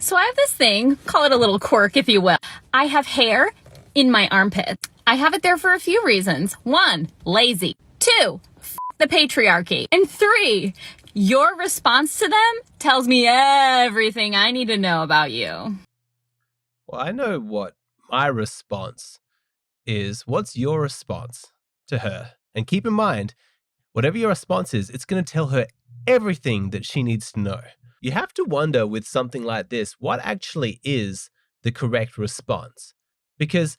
So I have this thing, call it a little quirk if you will. I have hair in my armpits. I have it there for a few reasons. 1, lazy. 2, the patriarchy. And 3, your response to them tells me everything I need to know about you. Well, I know what my response is. What's your response to her? And keep in mind, whatever your response is, it's going to tell her everything that she needs to know. You have to wonder with something like this, what actually is the correct response? Because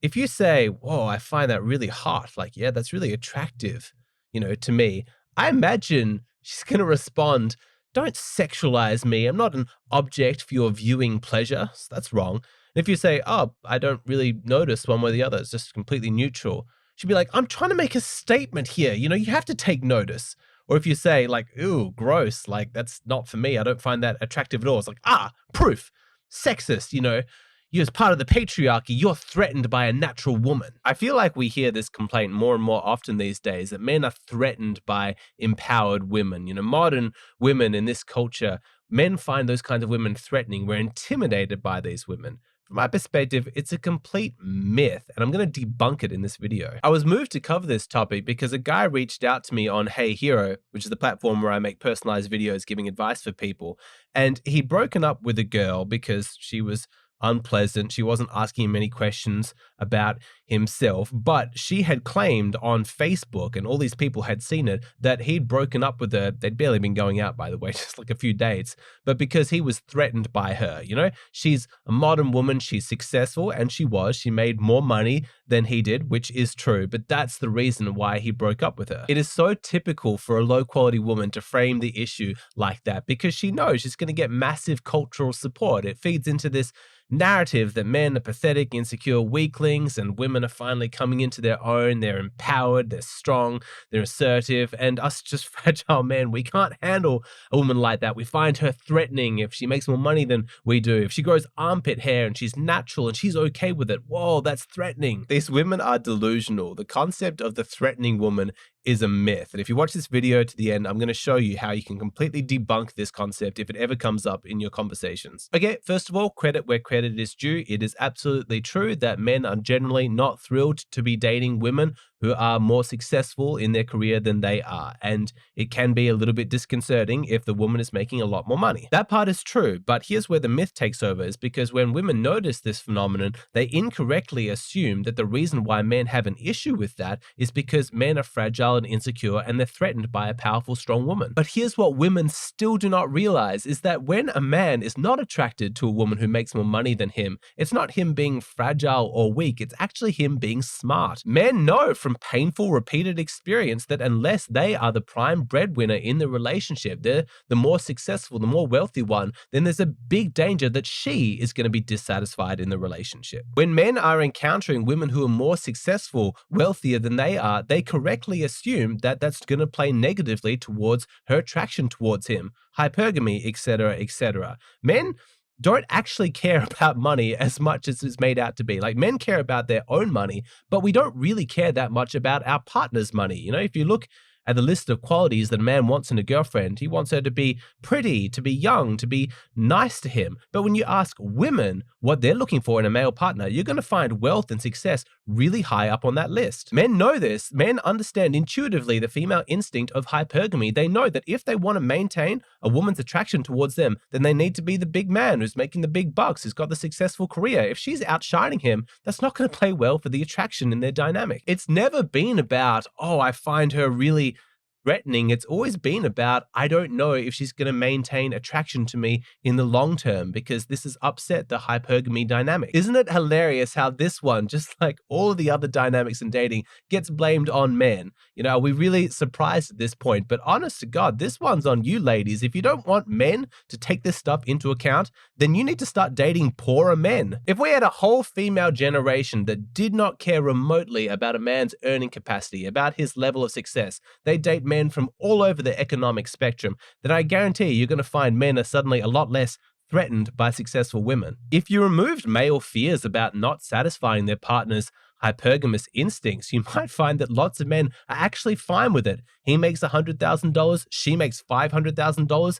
if you say, whoa, I find that really hot, like, yeah, that's really attractive, to me, I imagine she's going to respond, don't sexualize me. I'm not an object for your viewing pleasure. So that's wrong. And if you say, oh, I don't really notice one way or the other, it's just completely neutral, she'd be like, I'm trying to make a statement here. You have to take notice. Or if you say like, ooh, gross, like that's not for me. I don't find that attractive at all. It's like, proof, sexist, you're as part of the patriarchy, you're threatened by a natural woman. I feel like we hear this complaint more and more often these days, that men are threatened by empowered women. Modern women in this culture, men find those kinds of women threatening. We're intimidated by these women. From my perspective, it's a complete myth, and I'm going to debunk it in this video. I was moved to cover this topic because a guy reached out to me on Hey Hero, which is the platform where I make personalized videos giving advice for people, and he'd broken up with a girl because she was unpleasant. She wasn't asking him any questions about himself, but she had claimed on Facebook, and all these people had seen it, that he'd broken up with her. They'd barely been going out, by the way, just like a few dates, but because he was threatened by her. She's a modern woman, she's successful, and she made more money than he did, which is true, but that's the reason why he broke up with her. It is so typical for a low quality woman to frame the issue like that, because she knows she's going to get massive cultural support. It feeds into this narrative that men are pathetic, insecure weaklings, and women are finally coming into their own. They're empowered, they're strong, they're assertive, and us just fragile men, we can't handle a woman like that. We find her threatening if she makes more money than we do. If she grows armpit hair and she's natural and she's okay with it, whoa, that's threatening. These women are delusional. The concept of the threatening woman is a myth. And if you watch this video to the end, I'm going to show you how you can completely debunk this concept if it ever comes up in your conversations. Okay, first of all, credit where credit is due. It is absolutely true that men are generally not thrilled to be dating women who are more successful in their career than they are. And it can be a little bit disconcerting if the woman is making a lot more money. That part is true, but here's where the myth takes over, is because when women notice this phenomenon, they incorrectly assume that the reason why men have an issue with that is because men are fragile and insecure and they're threatened by a powerful, strong woman. But here's what women still do not realize, is that when a man is not attracted to a woman who makes more money than him, it's not him being fragile or weak, it's actually him being smart. Men know from painful, repeated experience that unless they are the prime breadwinner in the relationship, they're the more successful, the more wealthy one, then there's a big danger that she is going to be dissatisfied in the relationship. When men are encountering women who are more successful, wealthier than they are, they correctly assume that that's going to play negatively towards her attraction towards him, hypergamy, etc., etc. Men don't actually care about money as much as it's made out to be. Like, men care about their own money, but we don't really care that much about our partner's money. If you look at the list of qualities that a man wants in a girlfriend, he wants her to be pretty, to be young, to be nice to him. But when you ask women what they're looking for in a male partner, you're going to find wealth and success really high up on that list. Men know this. Men understand intuitively the female instinct of hypergamy. They know that if they want to maintain a woman's attraction towards them, then they need to be the big man who's making the big bucks, who's got the successful career. If she's outshining him, that's not going to play well for the attraction in their dynamic. It's never been about, oh, I find her really threatening. It's always been about, I don't know if she's going to maintain attraction to me in the long term, because this has upset the hypergamy dynamic. Isn't it hilarious how this one, just like all of the other dynamics in dating, gets blamed on men? Are we really surprised at this point? But honest to God, this one's on you, ladies. If you don't want men to take this stuff into account, then you need to start dating poorer men. If we had a whole female generation that did not care remotely about a man's earning capacity, about his level of success, they date men from all over the economic spectrum, then I guarantee you're going to find men are suddenly a lot less threatened by successful women. If you removed male fears about not satisfying their partner's hypergamous instincts, you might find that lots of men are actually fine with it. He makes $100,000, she makes $500,000.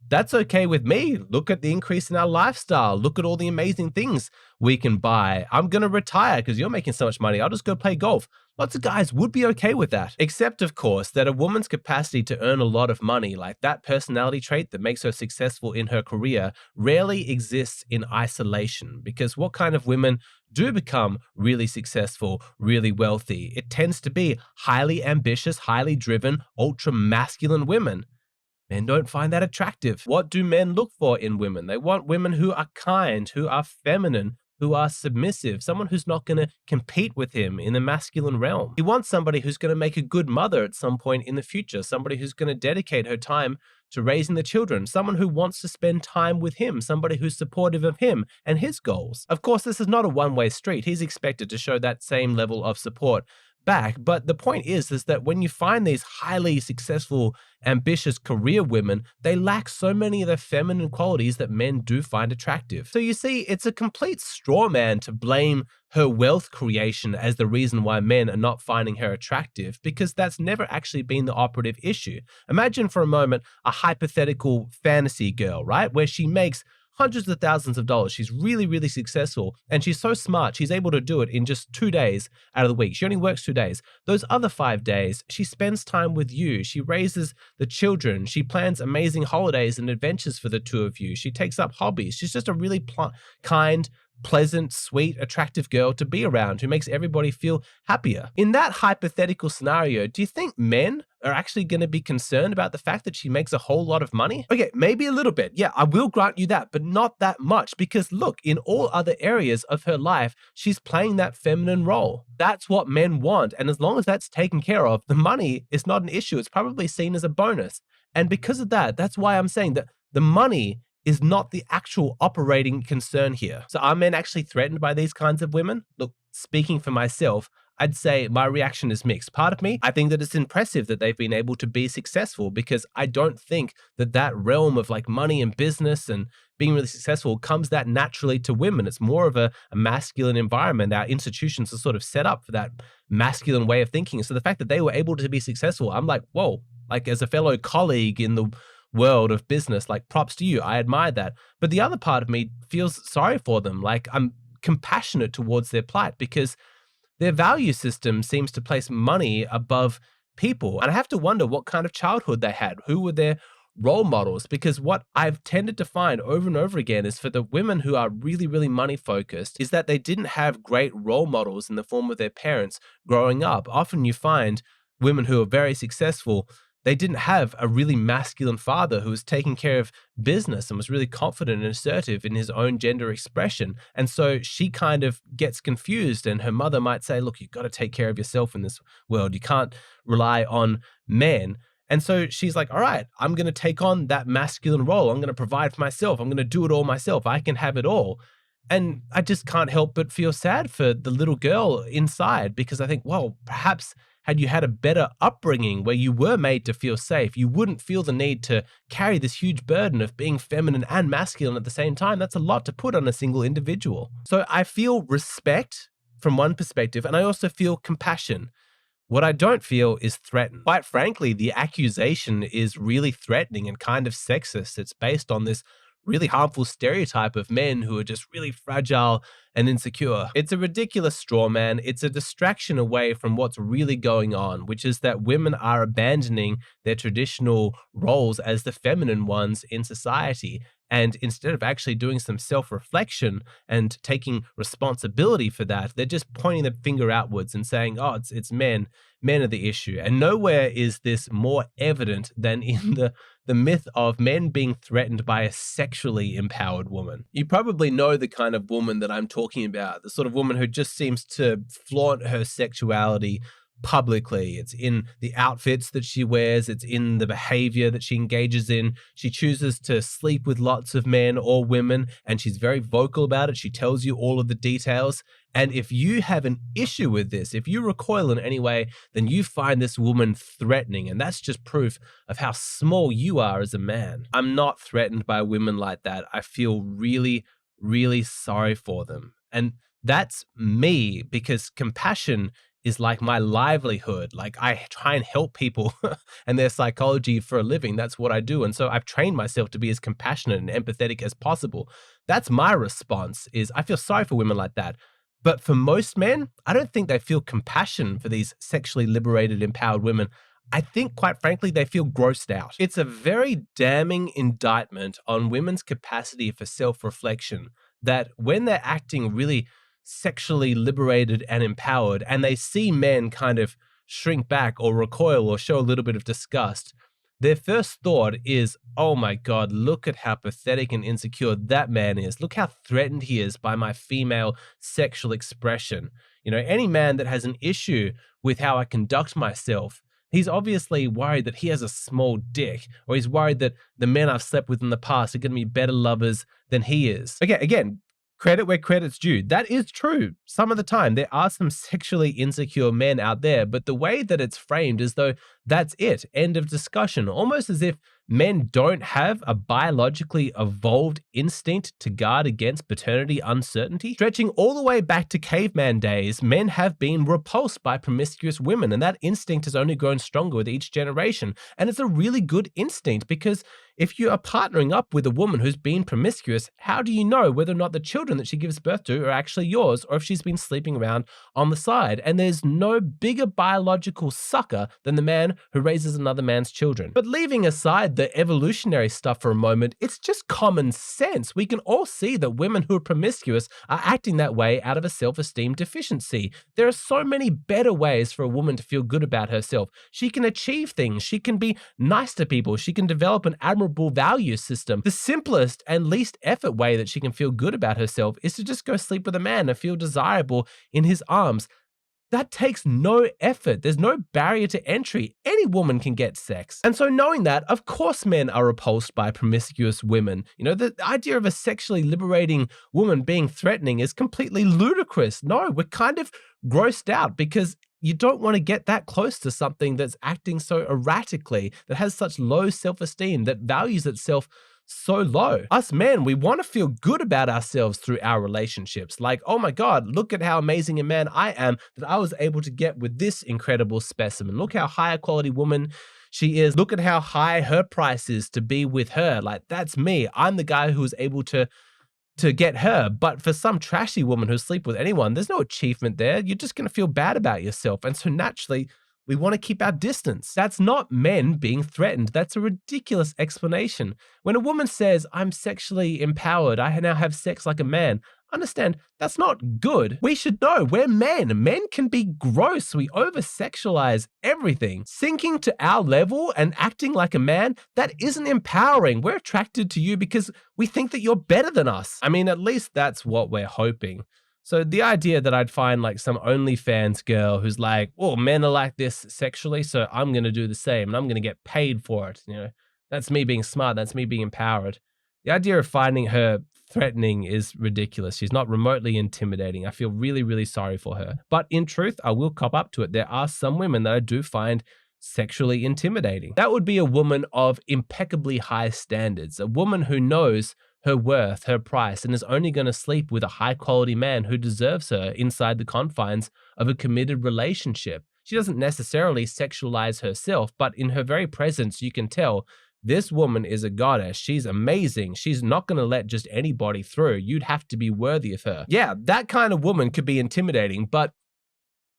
That's okay with me. Look at the increase in our lifestyle. Look at all the amazing things we can buy. I'm going to retire because you're making so much money. I'll just go play golf. Lots of guys would be okay with that. Except, of course, that a woman's capacity to earn a lot of money, like that personality trait that makes her successful in her career, rarely exists in isolation. Because what kind of women do become really successful, really wealthy? It tends to be highly ambitious, highly driven, ultra masculine women. Men don't find that attractive. What do men look for in women? They want women who are kind, who are feminine, who are submissive, someone who's not going to compete with him in the masculine realm. He wants somebody who's going to make a good mother at some point in the future, somebody who's going to dedicate her time to raising the children, someone who wants to spend time with him, somebody who's supportive of him and his goals. Of course, this is not a one-way street. He's expected to show that same level of support back. But the point is that when you find these highly successful, ambitious career women, they lack so many of the feminine qualities that men do find attractive. So you see, it's a complete straw man to blame her wealth creation as the reason why men are not finding her attractive, because that's never actually been the operative issue. Imagine for a moment a hypothetical fantasy girl, right? Where she makes hundreds of thousands of dollars. She's really, really successful. And she's so smart, she's able to do it in just 2 days out of the week. She only works 2 days. Those other 5 days, she spends time with you. She raises the children. She plans amazing holidays and adventures for the two of you. She takes up hobbies. She's just a really kind, pleasant, sweet, attractive girl to be around who makes everybody feel happier. In that hypothetical scenario, do you think men are actually going to be concerned about the fact that she makes a whole lot of money? Okay, maybe a little bit. Yeah, I will grant you that, but not that much, because look, in all other areas of her life, she's playing that feminine role. That's what men want. And as long as that's taken care of, the money is not an issue. It's probably seen as a bonus. And because of that, that's why I'm saying that the money is not the actual operating concern here. So are men actually threatened by these kinds of women? Look, speaking for myself, I'd say my reaction is mixed. Part of me, I think that it's impressive that they've been able to be successful, because I don't think that that realm of like money and business and being really successful comes that naturally to women. It's more of a masculine environment. Our institutions are sort of set up for that masculine way of thinking. So the fact that they were able to be successful, I'm like, whoa, like as a fellow colleague in the world of business, like props to you. I admire that. But the other part of me feels sorry for them. Like I'm compassionate towards their plight, because their value system seems to place money above people. And I have to wonder what kind of childhood they had. Who were their role models? Because what I've tended to find over and over again is for the women who are really, really money focused is that they didn't have great role models in the form of their parents growing up. Often you find women who are very successful, they didn't have a really masculine father who was taking care of business and was really confident and assertive in his own gender expression. And so she kind of gets confused, and her mother might say, look, you've got to take care of yourself in this world. You can't rely on men. And so she's like, all right, I'm going to take on that masculine role. I'm going to provide for myself. I'm going to do it all myself. I can have it all. And I just can't help but feel sad for the little girl inside, because I think, well, perhaps had you had a better upbringing where you were made to feel safe, you wouldn't feel the need to carry this huge burden of being feminine and masculine at the same time. That's a lot to put on a single individual. So I feel respect from one perspective, and I also feel compassion. What I don't feel is threatened. Quite frankly, the accusation is really threatening and kind of sexist. It's based on this really harmful stereotype of men who are just really fragile and insecure. It's a ridiculous straw man. It's a distraction away from what's really going on, which is that women are abandoning their traditional roles as the feminine ones in society. And instead of actually doing some self-reflection and taking responsibility for that, they're just pointing the finger outwards and saying, oh, it's men. Men are the issue. And nowhere is this more evident than in the myth of men being threatened by a sexually empowered woman. You probably know the kind of woman that I'm talking about, the sort of woman who just seems to flaunt her sexuality publicly. It's in the outfits that she wears. It's in the behavior that she engages in. She chooses to sleep with lots of men or women, and she's very vocal about it. She tells you all of the details. And if you have an issue with this, if you recoil in any way, then you find this woman threatening. And that's just proof of how small you are as a man. I'm not threatened by women like that. I feel really, really sorry for them. And that's me, because compassion is like my livelihood. Like I try and help people and their psychology for a living. That's what I do. And so I've trained myself to be as compassionate and empathetic as possible. That's my response is I feel sorry for women like that. But for most men, I don't think they feel compassion for these sexually liberated, empowered women. I think, quite frankly, they feel grossed out. It's a very damning indictment on women's capacity for self-reflection that when they're acting really sexually liberated and empowered and they see men kind of shrink back or recoil or show a little bit of disgust, their first thought is, oh my God, look at how pathetic and insecure that man is. Look how threatened he is by my female sexual expression. You know, any man that has an issue with how I conduct myself, he's obviously worried that he has a small dick, or he's worried that the men I've slept with in the past are going to be better lovers than he is. Again, credit where credit's due. That is true. Some of the time, there are some sexually insecure men out there, but the way that it's framed is though that's it. End of discussion. Almost as if men don't have a biologically evolved instinct to guard against paternity uncertainty. Stretching all the way back to caveman days, men have been repulsed by promiscuous women, and that instinct has only grown stronger with each generation. And it's a really good instinct because if you are partnering up with a woman who's been promiscuous, how do you know whether or not the children that she gives birth to are actually yours or if she's been sleeping around on the side? And there's no bigger biological sucker than the man who raises another man's children. But leaving aside the evolutionary stuff for a moment, it's just common sense. We can all see that women who are promiscuous are acting that way out of a self-esteem deficiency. There are so many better ways for a woman to feel good about herself. She can achieve things. She can be nice to people. She can develop an admirable value system. The simplest and least effort way that she can feel good about herself is to just go sleep with a man and feel desirable in his arms. That takes no effort. There's no barrier to entry. Any woman can get sex. And so knowing that, of course men are repulsed by promiscuous women. You know, the idea of a sexually liberating woman being threatening is completely ludicrous. No, we're kind of grossed out because you don't want to get that close to something that's acting so erratically, that has such low self-esteem, that values itself so low. Us men, we want to feel good about ourselves through our relationships. Like, oh my God, look at how amazing a man I am that I was able to get with this incredible specimen. Look how high a quality woman she is. Look at how high her price is to be with her. Like, that's me. I'm the guy who was able to get her. But for some trashy woman who sleep with anyone, there's no achievement there. You're just going to feel bad about yourself. And so naturally, we want to keep our distance. That's not men being threatened. That's a ridiculous explanation. When a woman says, I'm sexually empowered, I now have sex like a man, understand, that's not good. We should know we're men. Men can be gross. We over-sexualize everything. Sinking to our level and acting like a man, that isn't empowering. We're attracted to you because we think that you're better than us. I mean, at least that's what we're hoping. So the idea that I'd find like some OnlyFans girl who's like, oh, men are like this sexually, so I'm going to do the same and I'm going to get paid for it. You know, that's me being smart. That's me being empowered. The idea of finding her threatening is ridiculous. She's not remotely intimidating. I feel really, really sorry for her. But in truth, I will cop up to it. There are some women that I do find sexually intimidating. That would be a woman of impeccably high standards, a woman who knows her worth, her price, and is only going to sleep with a high-quality man who deserves her inside the confines of a committed relationship. She doesn't necessarily sexualize herself, but in her very presence, you can tell this woman is a goddess. She's amazing. She's not going to let just anybody through. You'd have to be worthy of her. Yeah, that kind of woman could be intimidating, but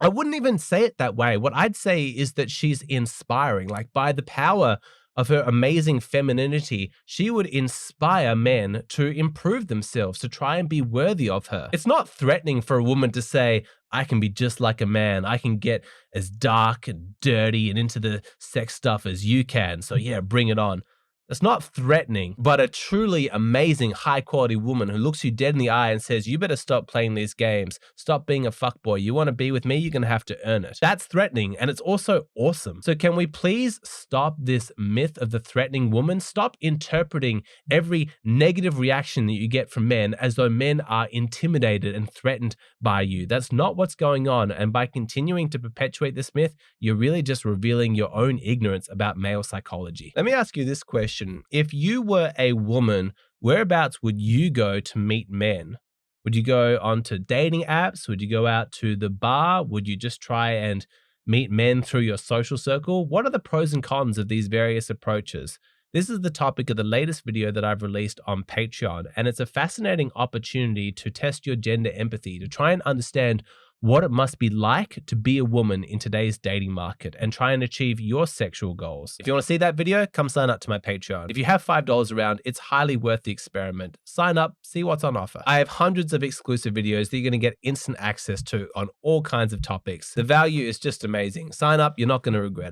I wouldn't even say it that way. What I'd say is that she's inspiring. Like, by the power of her amazing femininity, she would inspire men to improve themselves, to try and be worthy of her. It's not threatening for a woman to say, I can be just like a man. I can get as dark and dirty and into the sex stuff as you can. So yeah, bring it on. It's not threatening, but a truly amazing, high-quality woman who looks you dead in the eye and says, you better stop playing these games. Stop being a fuckboy. You want to be with me? You're going to have to earn it. That's threatening, and it's also awesome. So can we please stop this myth of the threatening woman? Stop interpreting every negative reaction that you get from men as though men are intimidated and threatened by you. That's not what's going on, and by continuing to perpetuate this myth, you're really just revealing your own ignorance about male psychology. Let me ask you this question. If you were a woman, whereabouts would you go to meet men? Would you go onto dating apps? Would you go out to the bar? Would you just try and meet men through your social circle? What are the pros and cons of these various approaches? This is the topic of the latest video that I've released on Patreon, and it's a fascinating opportunity to test your gender empathy, to try and understand what it must be like to be a woman in today's dating market and try and achieve your sexual goals. If you want to see that video, come sign up to my Patreon. If you have $5 around, it's highly worth the experiment. Sign up, see what's on offer. I have hundreds of exclusive videos that you're going to get instant access to on all kinds of topics. The value is just amazing. Sign up, you're not going to regret it.